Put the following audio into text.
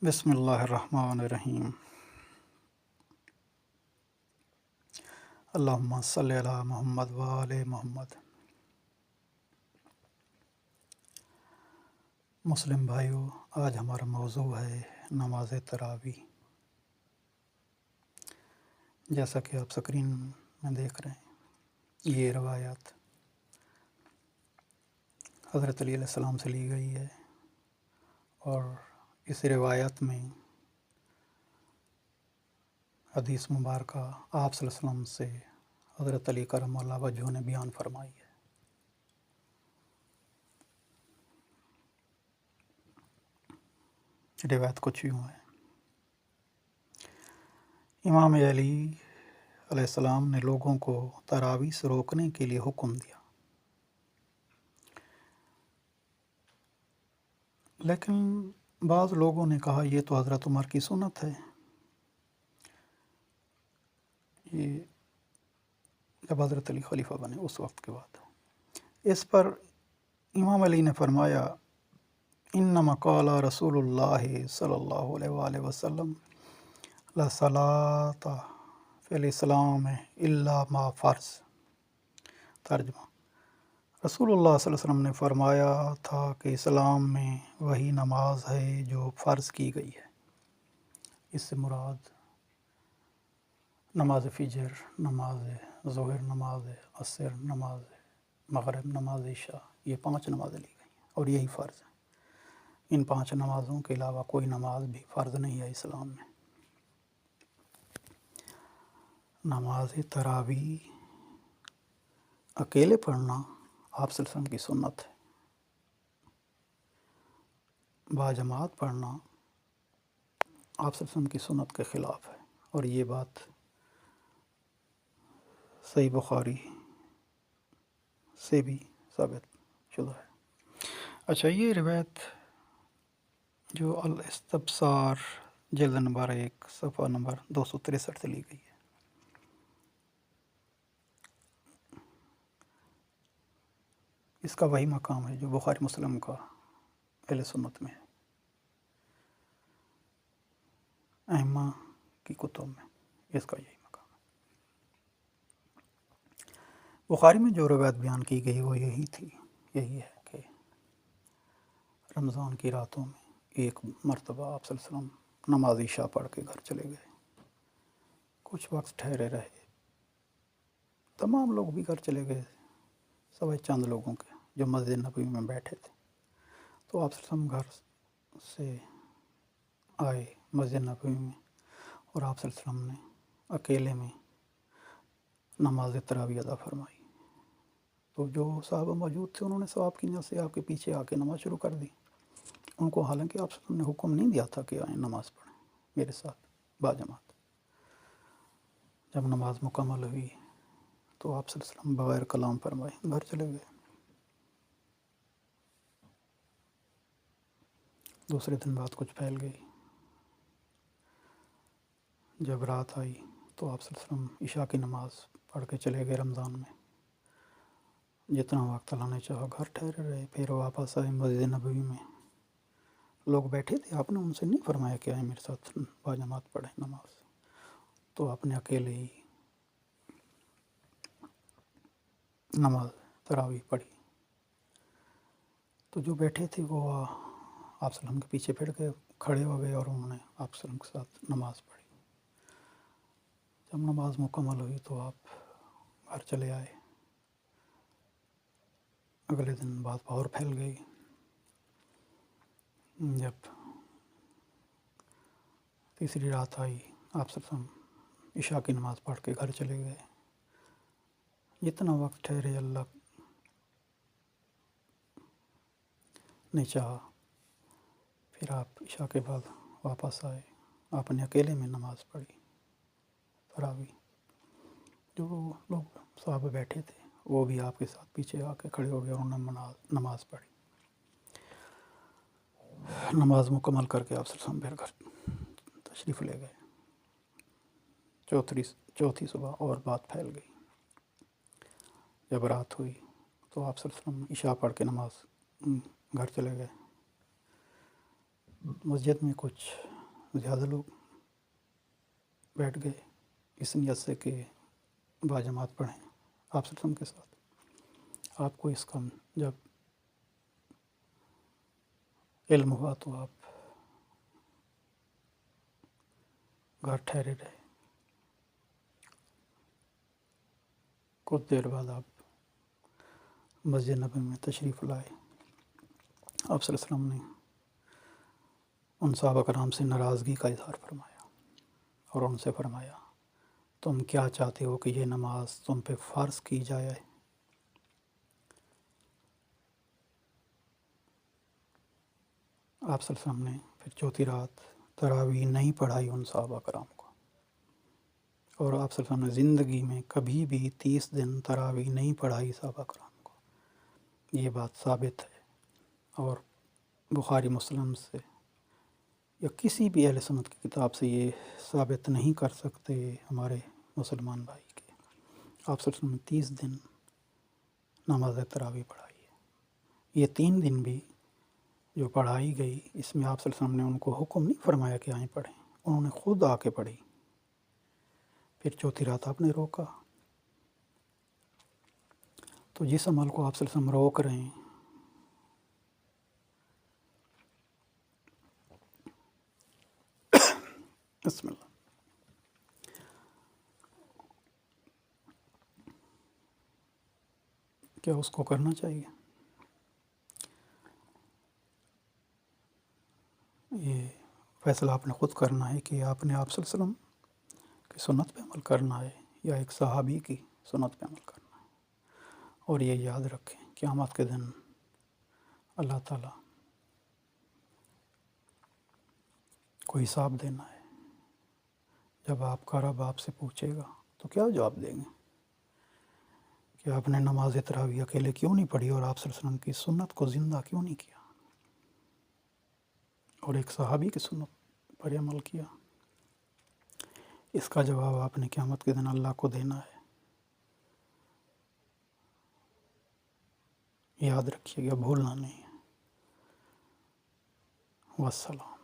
بسم اللہ الرحمن الرحیم۔ اللہم صلی علی محمد وآل محمد۔ مسلم بھائیو، آج ہمارا موضوع ہے نماز تراویح۔ جیسا کہ آپ سکرین میں دیکھ رہے ہیں، یہ روایات حضرت علی علیہ السلام سے لی گئی ہے، اور اس روایت میں حدیث مبارکہ آپ صلی اللہ علیہ وسلم سے حضرت علی کرم اللہ وجہہ نے بیان فرمائی ہے۔ روایت کچھ یوں ہے: امام علی علیہ السلام نے لوگوں کو تراویح سے روکنے کے لیے حکم دیا، لیکن بعض لوگوں نے کہا یہ تو حضرت عمر کی سنت ہے۔ یہ جب حضرت علی خلیفہ بنے اس وقت کے بعد اس پر امام علی نے فرمایا: انما قال رسول اللہ صلی اللہ علیہ وآلہ وسلم لا صلاۃ فی الاسلام الا ما فرض۔ ترجمہ: رسول اللہ صلی اللہ علیہ وسلم نے فرمایا تھا کہ اسلام میں وہی نماز ہے جو فرض کی گئی ہے۔ اس سے مراد نماز فجر، نماز ظہر، نماز عصر، نماز مغرب، نماز عشاء، یہ 5 نمازیں لی گئی ہیں اور یہی فرض ہے۔ ان 5 نمازوں کے علاوہ کوئی نماز بھی فرض نہیں ہے اسلام میں۔ نماز تراویح اکیلے پڑھنا آپ صلی اللہ علیہ وسلم کی سنت ہے، باجماعت پڑھنا آپ صلی اللہ علیہ وسلم کی سنت کے خلاف ہے، اور یہ بات صحیح بخاری سے بھی ثابت شدہ ہے۔ اچھا، یہ روایت جو الاستبصار جلد نمبر 1 صفحہ نمبر 263 سے لی گئی ہے۔ اس کا وہی مقام ہے جو بخاری مسلم کا اہل سنت میں ہے، ائمہ کی کتب میں اس کا یہی مقام ہے۔ بخاری میں جو روایت بیان کی گئی وہ یہی ہے کہ رمضان کی راتوں میں ایک مرتبہ آپ صلی اللہ علیہ وسلم نماز عشاء پڑھ کے گھر چلے گئے، کچھ وقت ٹھہرے رہے، تمام لوگ بھی گھر چلے گئے سوائے چند لوگوں کے جو مسجد نبوی میں بیٹھے تھے۔ تو آپ صلی اللہ علیہ وسلم گھر سے آئے مسجد نبوی میں، اور آپ صلی اللہ علیہ وسلم نے اکیلے میں نماز تراویح ادا فرمائی۔ تو جو صحابہ موجود تھے انہوں نے ثواب کی نیت سے آپ کے پیچھے آ کے نماز شروع کر دی۔ ان کو حالانکہ آپ صلی اللہ علیہ وسلم نے حکم نہیں دیا تھا کہ آئیں نماز پڑھیں میرے ساتھ باجماعت۔ جب نماز مکمل ہوئی تو آپ صلی اللہ علیہ وسلم بغیر کلام فرمائے گھر چلے گئے۔ دوسرے دن بات کچھ پھیل گئی۔ جب رات آئی تو آپ صلی اللہ علیہ وسلم عشاء کی نماز پڑھ کے چلے گئے رمضان میں۔ جتنا وقت اللہ نے چاہا گھر ٹھہرے رہے، پھر واپس آئے مسجد نبوی میں۔ لوگ بیٹھے تھے، آپ نے ان سے نہیں فرمایا کہ آئیں میرے ساتھ باجماعت پڑھیں نماز، تو آپ نے اکیلے ہی نماز تراویح پڑھی۔ تو جو بیٹھے تھے وہ آپ صلی اللہ علیہ وسلم کے پیچھے پھر کے کھڑے ہو گئے اور انہوں نے آپ صلی اللہ علیہ وسلم کے ساتھ نماز پڑھی۔ جب نماز مکمل ہوئی تو آپ گھر چلے آئے۔ اگلے دن بات اور پھیل گئی۔ جب تیسری رات آئی آپ صلی اللہ علیہ وسلم عشاء کی نماز پڑھ کے گھر چلے گئے۔ جتنا وقت ٹھہرے اللہ نے چاہا، پھر آپ عشاء کے بعد واپس آئے، آپ نے اکیلے میں نماز پڑھی تراویح۔ جو لوگ صحابہ بیٹھے تھے وہ بھی آپ کے ساتھ پیچھے آ کے کھڑے ہو گئے اور انہوں نے نماز پڑھی۔ نماز مکمل کر کے آپ صلی اللہ علیہ وسلم پھر گھر تشریف لے گئے۔ چوتھی صبح اور بات پھیل گئی۔ جب رات ہوئی تو آپ صلی اللہ علیہ وسلم عشاء پڑھ کے نماز گھر چلے گئے۔ مسجد میں کچھ زیادہ لوگ بیٹھ گئے اس نیت سے کہ باجماعت پڑھیں آپ صلی اللہ علیہ وسلم کے ساتھ۔ آپ کو اس کا جب علم ہوا تو آپ گھر ٹھہرے رہے۔ کچھ دیر بعد آپ مسجد نبوی میں تشریف لائے۔ آپ صلی اللہ علیہ وسلم نے ان صحابہ کرام سے ناراضگی کا اظہار فرمایا اور ان سے فرمایا تم کیا چاہتے ہو کہ یہ نماز تم پہ فرض کی جائے؟ آپ صلی اللہ علیہ وسلم نے پھر چوتھی رات تراویح نہیں پڑھائی ان صحابہ کرام کو، اور آپ صلی اللہ علیہ وسلم نے زندگی میں کبھی بھی 30 دن تراویح نہیں پڑھائی صحابہ کرام کو۔ یہ بات ثابت ہے، اور بخاری مسلم سے یا کسی بھی اہل سنت کی کتاب سے یہ ثابت نہیں کر سکتے ہمارے مسلمان بھائی کے آپ صلی اللہ علیہ وسلم نے 30 دن نماز تراویح پڑھائی ہے۔ یہ 3 دن بھی جو پڑھائی گئی اس میں آپ صلی اللہ علیہ وسلم نے ان کو حکم نہیں فرمایا کہ آئیں پڑھیں، انہوں نے خود آ کے پڑھی۔ پھر چوتھی رات آپ نے روکا۔ تو جس عمل کو آپ صلی اللہ علیہ وسلم روک رہے ہیں بسم اللہ، کیا اس کو کرنا چاہیے؟ یہ فیصلہ آپ نے خود کرنا ہے کہ آپ نے آپ صلی اللہ علیہ وسلم کی سنت پہ عمل کرنا ہے یا ایک صحابی کی سنت پہ عمل کرنا ہے۔ اور یہ یاد رکھیں قیامت کے دن اللہ تعالیٰ کو حساب دینا ہے۔ جب آپ کا رب آپ سے پوچھے گا تو کیا جواب دیں گے کہ آپ نے نماز تراویح اکیلے کیوں نہیں پڑھی اور آپ صلی اللہ علیہ وسلم کی سنت کو زندہ کیوں نہیں کیا اور ایک صحابی کی سنت پر عمل کیا؟ اس کا جواب آپ نے قیامت کے دن اللہ کو دینا ہے۔ یاد رکھیے گا، بھولنا نہیں ہے۔ والسلام۔